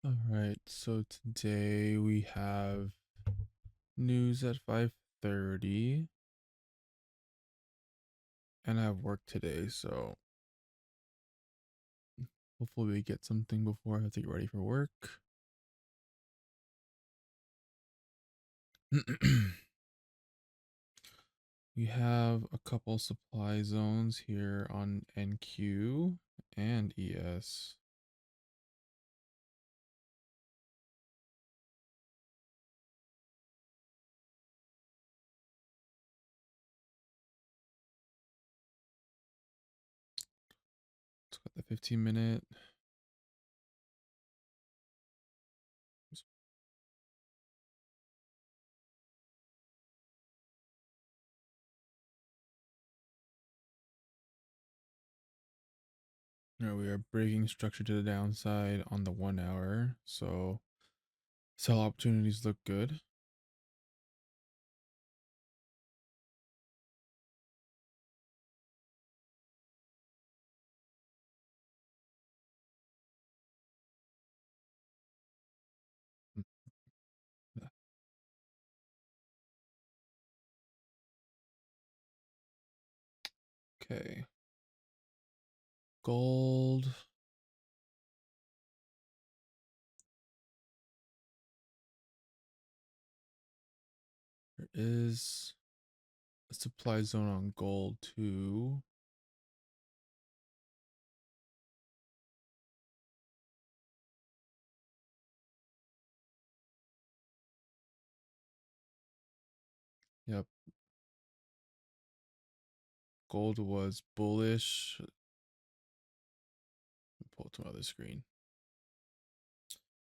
All right, so today we have news at 5:30 and I have work today, so hopefully we get something before I have to get ready for work. We have a couple supply zones here on NQ and ES. Let's got the 15-minute. All right, we are breaking structure to the downside on the 1 hour, so sell opportunities look good. Okay, gold. There is a supply zone on gold too. Yep, gold was bullish. Pull it to another screen.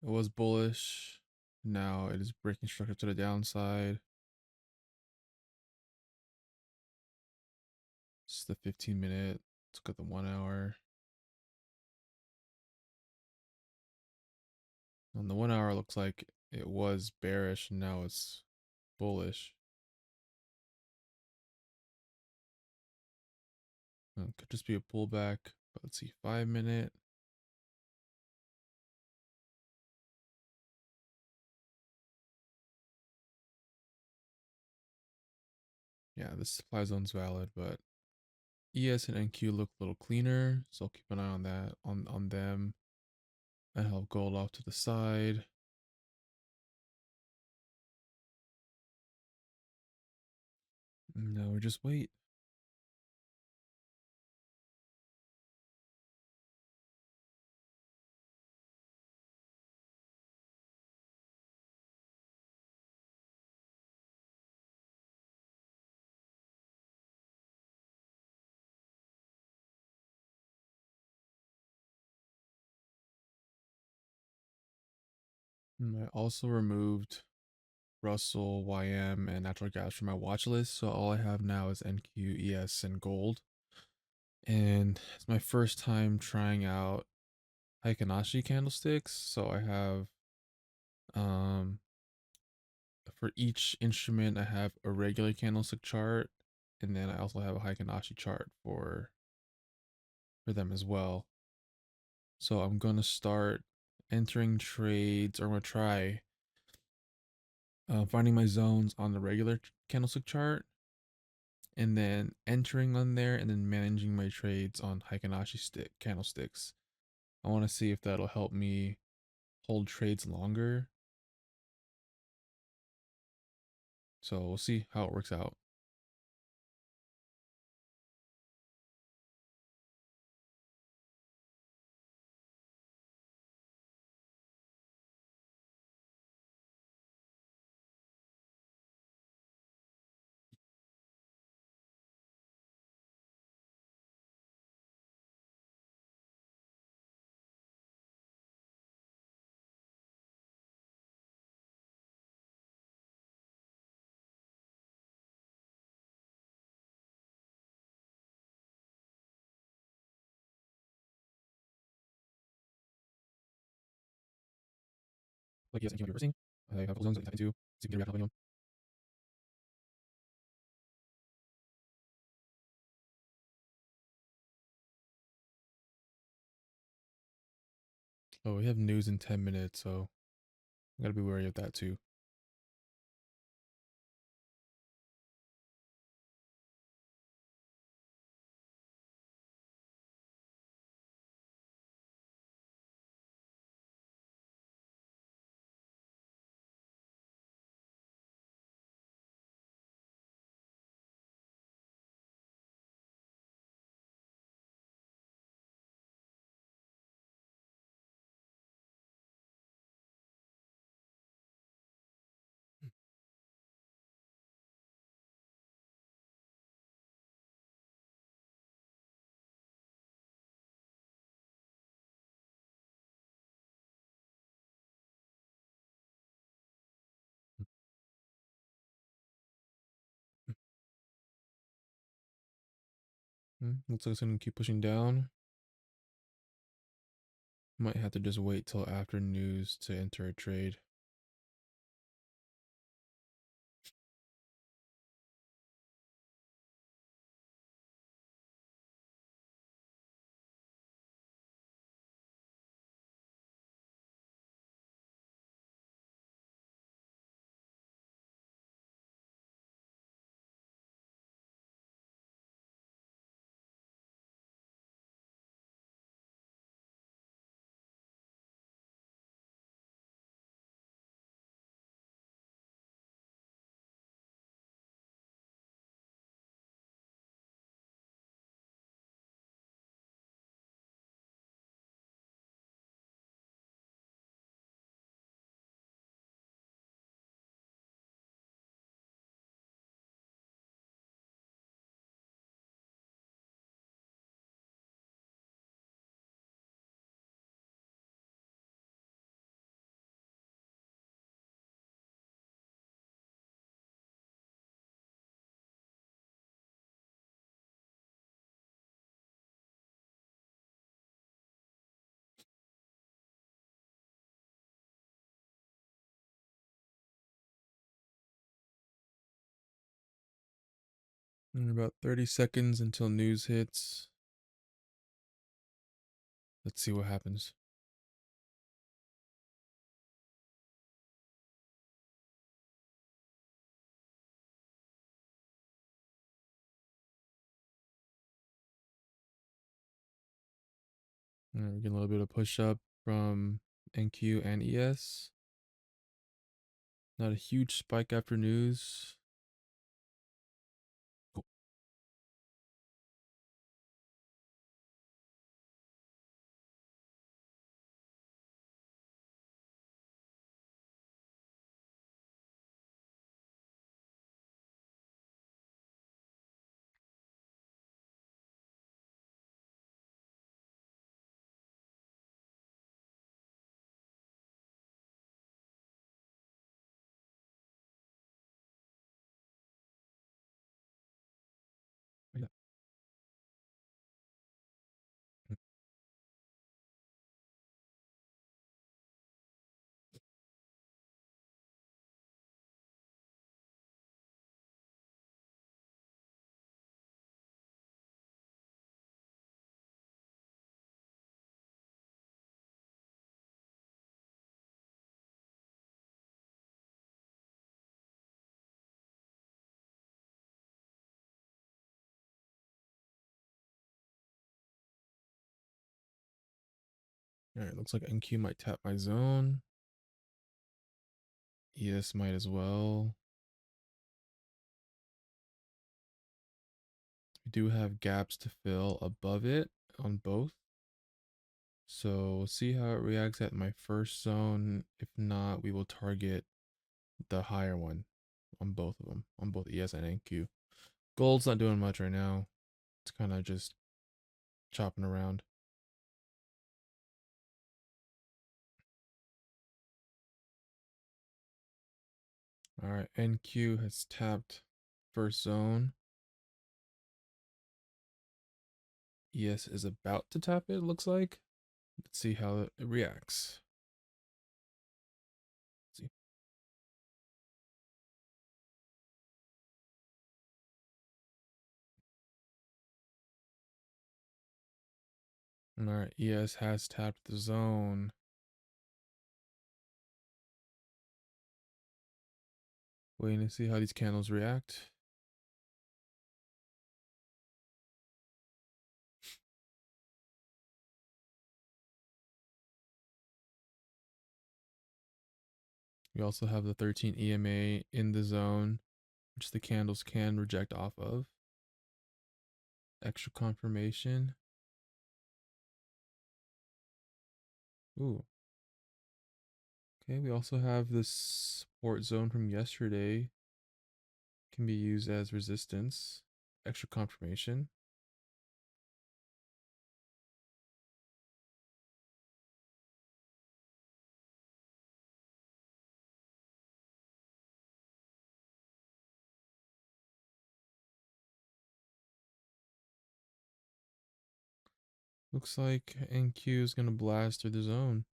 It was bullish. Now it is breaking structure to the downside. This is the 15-minute. Let's look at the 1 hour. On the 1 hour, looks like it was bearish and now it's bullish. Could just be a pullback, but let's see, 5-minute. Yeah, this supply zone's valid, but ES and NQ look a little cleaner, so I'll keep an eye on that, on them. And have gold off to the side. Now we just wait. I also removed Russell, YM, and natural gas from my watch list. So all I have now is NQ, ES, and gold. And it's my first time trying out Heikinashi candlesticks. So I have for each instrument I have a regular candlestick chart, and then I also have a Heikinashi chart for them as well. So I'm gonna start entering trades, or I'm gonna try finding my zones on the regular candlestick chart, and then entering on there, and then managing my trades on Heikinashi candlesticks. I want to see if that'll help me hold trades longer. So we'll see how it works out. Like yes, thank you for reversing. I have a couple zones that you can tap into, so you can get react on. Oh, we have news in 10 minutes, so I gotta be wary of that too. Looks like it's gonna keep pushing down. Might have to just wait till after news to enter a trade. In about 30 seconds until news hits. Let's see what happens. All right, we're getting a little bit of push up from NQ and ES. Not a huge spike after news. Cool. Yeah. All right, looks like NQ might tap my zone. ES might as well. We do have gaps to fill above it on both. So we'll see how it reacts at my first zone. If not, we will target the higher one on both of them, on both ES and NQ. Gold's not doing much right now. It's kind of just chopping around. All right, NQ has tapped first zone. ES is about to tap it, looks like. Let's see how it reacts. Let's see. All right, ES has tapped the zone. Waiting to see how these candles react. We also have the 13 EMA in the zone, which the candles can reject off of. Extra confirmation. Ooh. Okay, we also have this support zone from yesterday. Can be used as resistance. Extra confirmation. Looks like NQ is going to blast through the zone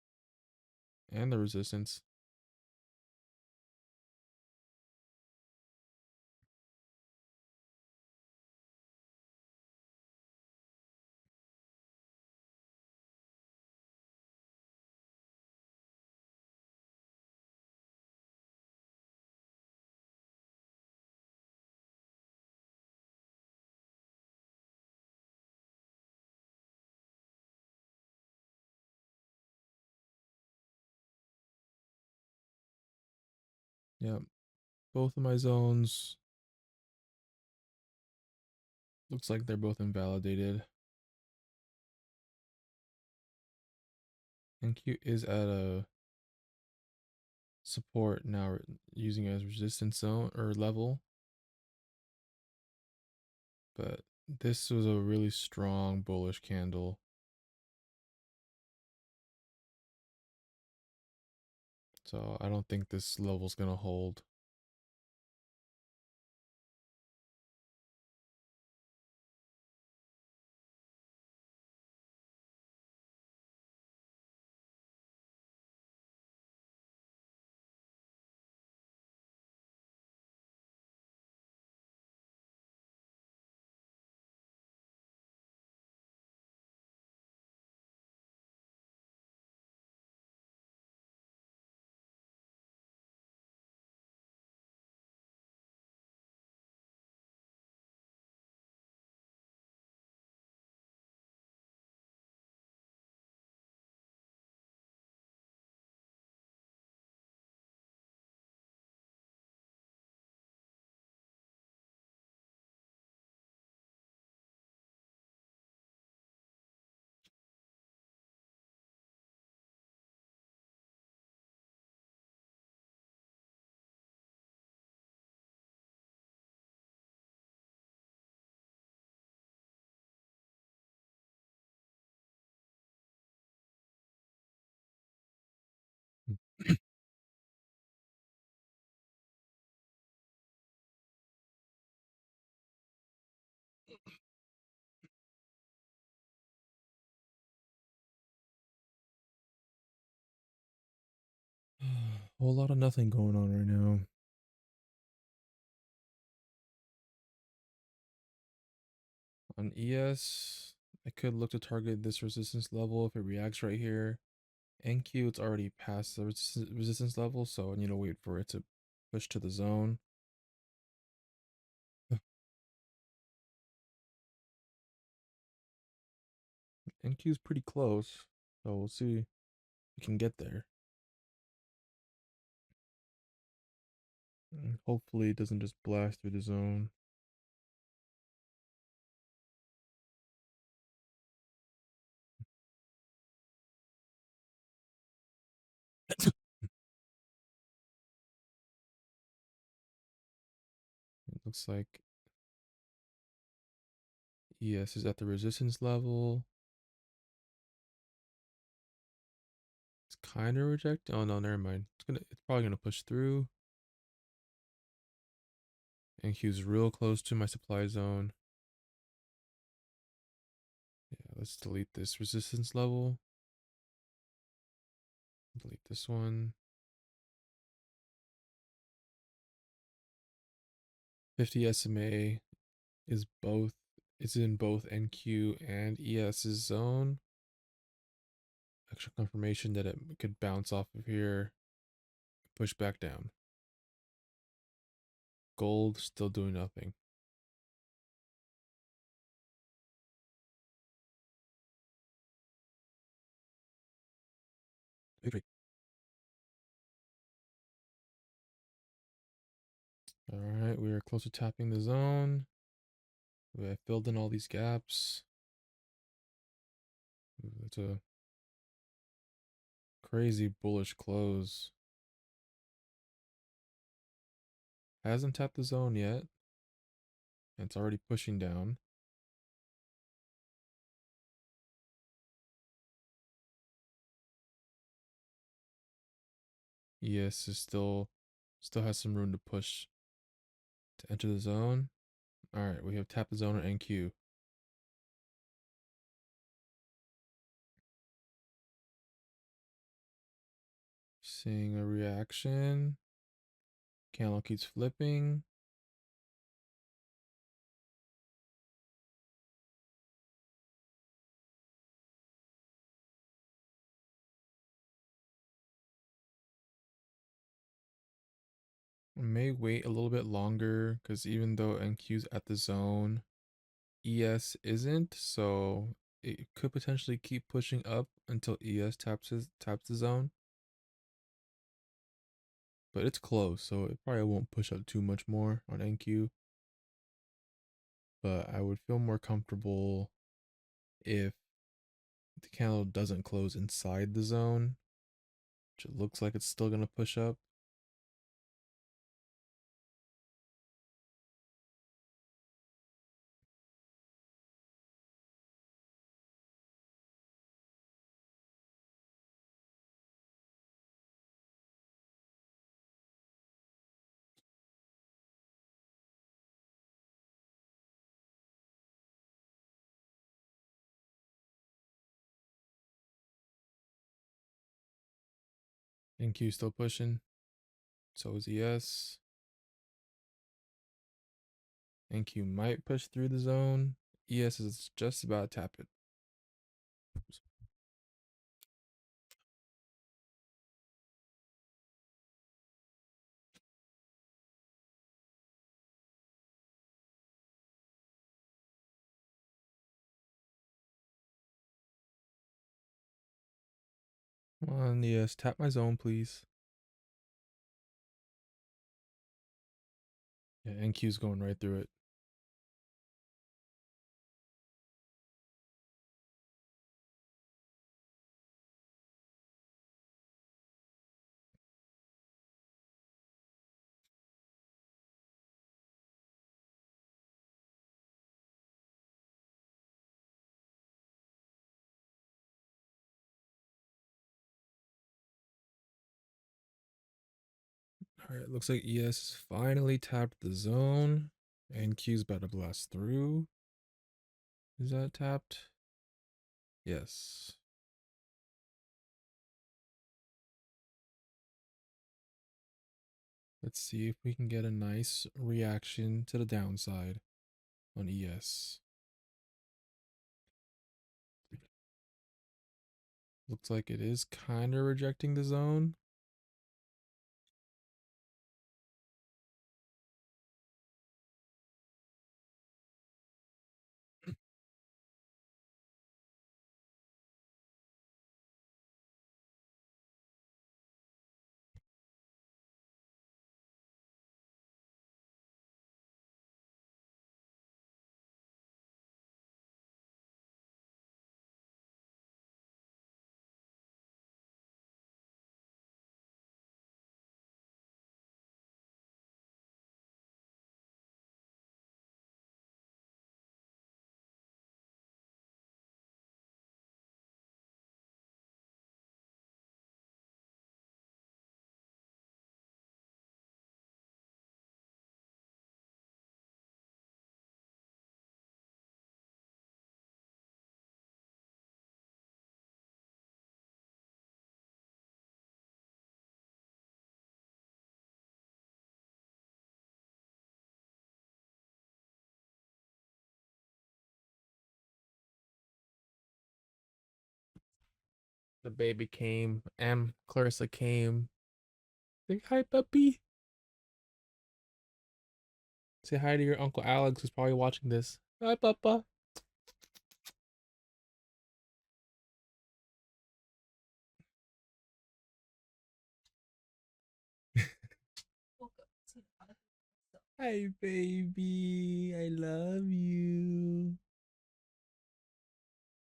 and the resistance. Yep. Both of my zones looks like they're both invalidated. NQ is at a support now using as resistance zone or level, but this was a really strong bullish candle. So I don't think this level's going to hold. Whole lot of nothing going on right now. On ES, I could look to target this resistance level if it reacts right here. NQ, it's already past the resistance level, so I need to wait for it to push to the zone. NQ is pretty close, so we'll see if we can get there. Hopefully it doesn't just blast through the zone. It looks like ES is at the resistance level. It's kind of reject. Oh no, never mind. It's probably gonna push through. NQ is real close to my supply zone. Yeah, let's delete this resistance level. Delete this one. 50 SMA is both. It's in both NQ and ES's zone. Extra confirmation that it could bounce off of here, push back down. gold, still doing nothing. Victory. Alright, we are close to tapping the zone. We have filled in all these gaps. It's a crazy bullish close. Hasn't tapped the zone yet. And it's already pushing down. ES is still has some room to push to enter the zone. Alright, we have tapped the zone at NQ. Seeing a reaction. Candle keeps flipping. I may wait a little bit longer because even though NQ's at the zone, ES isn't, so it could potentially keep pushing up until ES taps the zone. But it's close, so it probably won't push up too much more on NQ. But I would feel more comfortable if the candle doesn't close inside the zone, which it looks like it's still gonna push up. NQ still pushing. So is ES. NQ might push through the zone. ES is just about to tap it. Oops. Come on, ES, tap my zone, please. Yeah, NQ's going right through it. Alright, looks like ES finally tapped the zone. NQ's about to blast through. Is that tapped? Yes. Let's see if we can get a nice reaction to the downside on ES. Looks like it is kind of rejecting the zone. The baby came. Clarissa came. Say hi, puppy. Say hi to your Uncle Alex who's probably watching this. Hi, Papa. Hi, baby. I love you.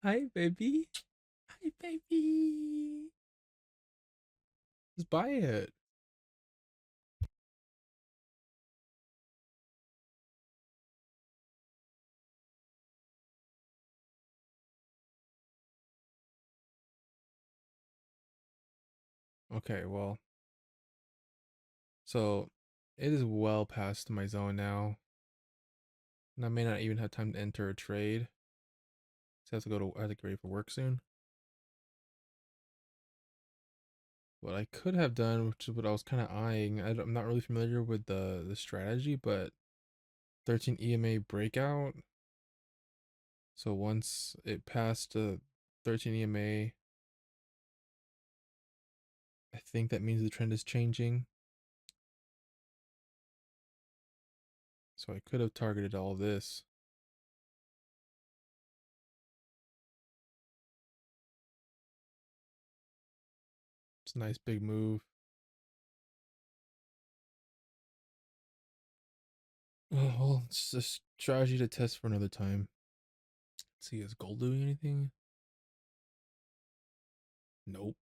Hi, baby. Hi, baby. Just buy it. Okay, well, so it is well past my zone now, and I may not even have time to enter a trade. So I have to I have to get ready for work soon. What I could have done, which is what I was kind of eyeing, I'm not really familiar with the strategy, but 13 EMA breakout. So once it passed 13 EMA, I think that means the trend is changing. So I could have targeted all this. It's a nice big move. Oh, well, it's a strategy to test for another time. Let's see, is gold doing anything? Nope.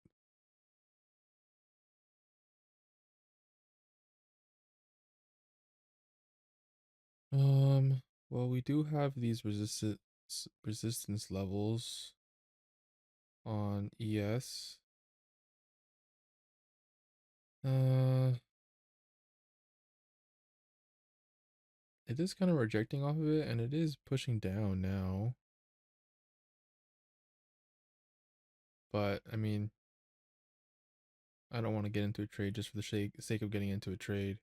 Well, we do have these resistance levels on ES. Uh, it is kind of rejecting off of it, and it is pushing down now. But I mean, I don't want to get into a trade just for the sake of getting into a trade.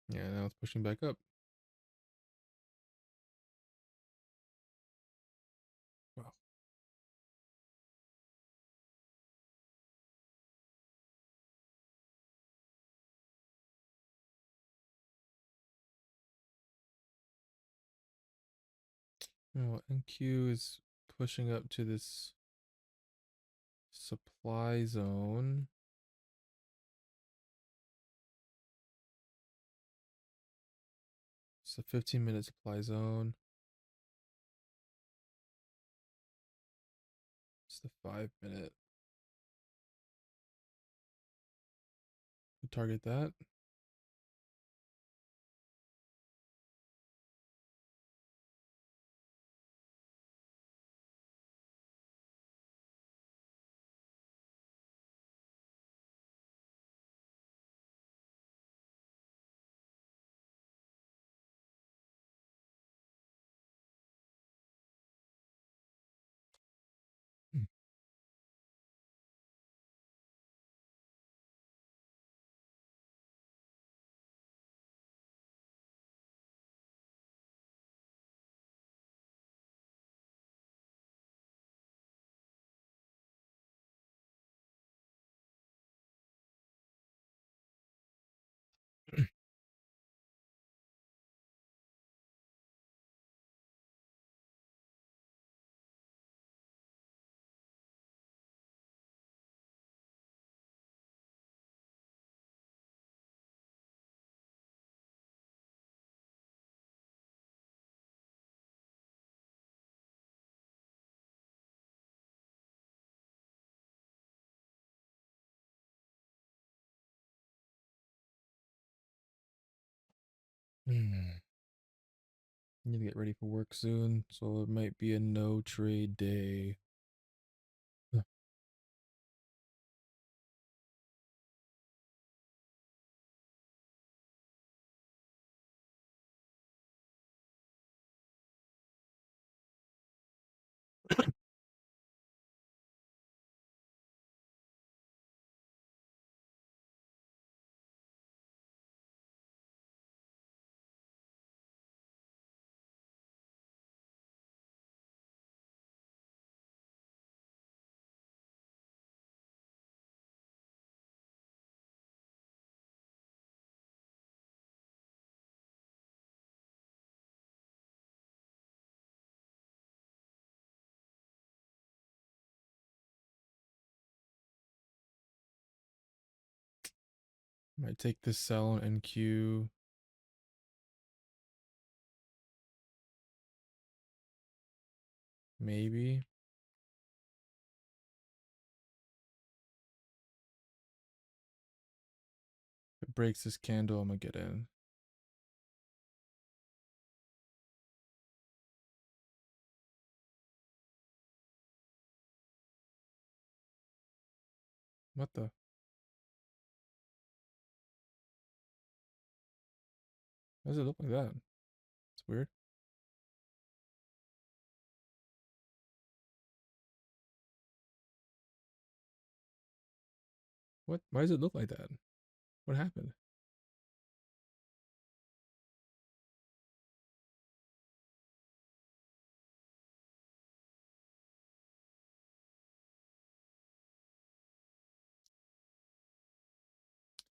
Yeah, now it's pushing back up. Wow. Oh, NQ is pushing up to this supply zone. It's a 15-minute supply zone. It's the 5-minute. Target that. Hmm. Hmm. Need to get ready for work soon, so it might be a no trade day. Huh. Might take this sell on NQ. Maybe. If it breaks this candle, I'm gonna get in. What the? Why does it look like that? It's weird. What? Why does it look like that? What happened?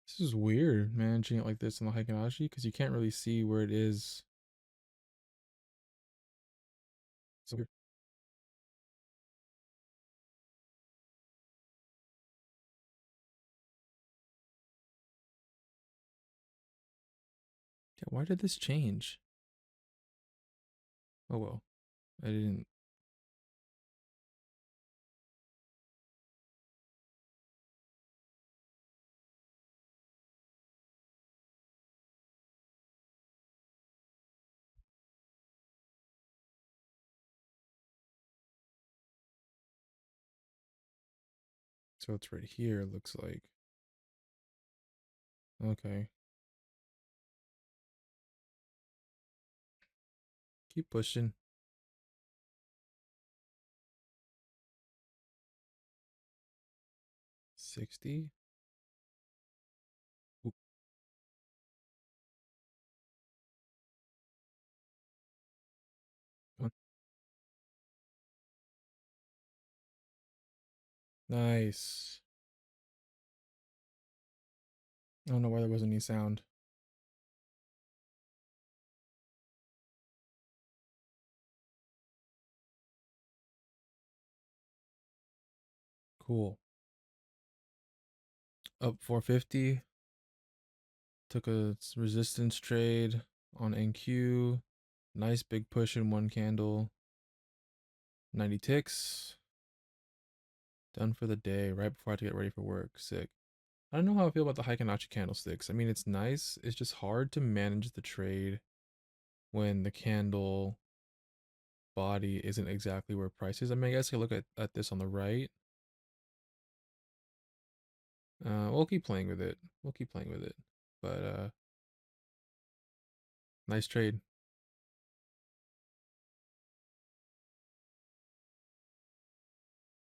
This is weird, managing it like this in the Hikinashi because you can't really see where it is. So weird. Yeah, why did this change? Oh well, I didn't. So it's right here. It looks like. Okay, keep pushing. 60. Ooh, oh, nice. I don't know why there wasn't any sound. Cool. Up 450. Took a resistance trade on NQ. Nice big push in one candle. 90 ticks. Done for the day right before I had to get ready for work. Sick. I don't know how I feel about the Hikinachi candlesticks. I mean, it's nice. It's just hard to manage the trade when the candle body isn't exactly where price is. I mean, I guess I look at this on the right. We'll keep playing with it. We'll keep playing with it. But nice trade.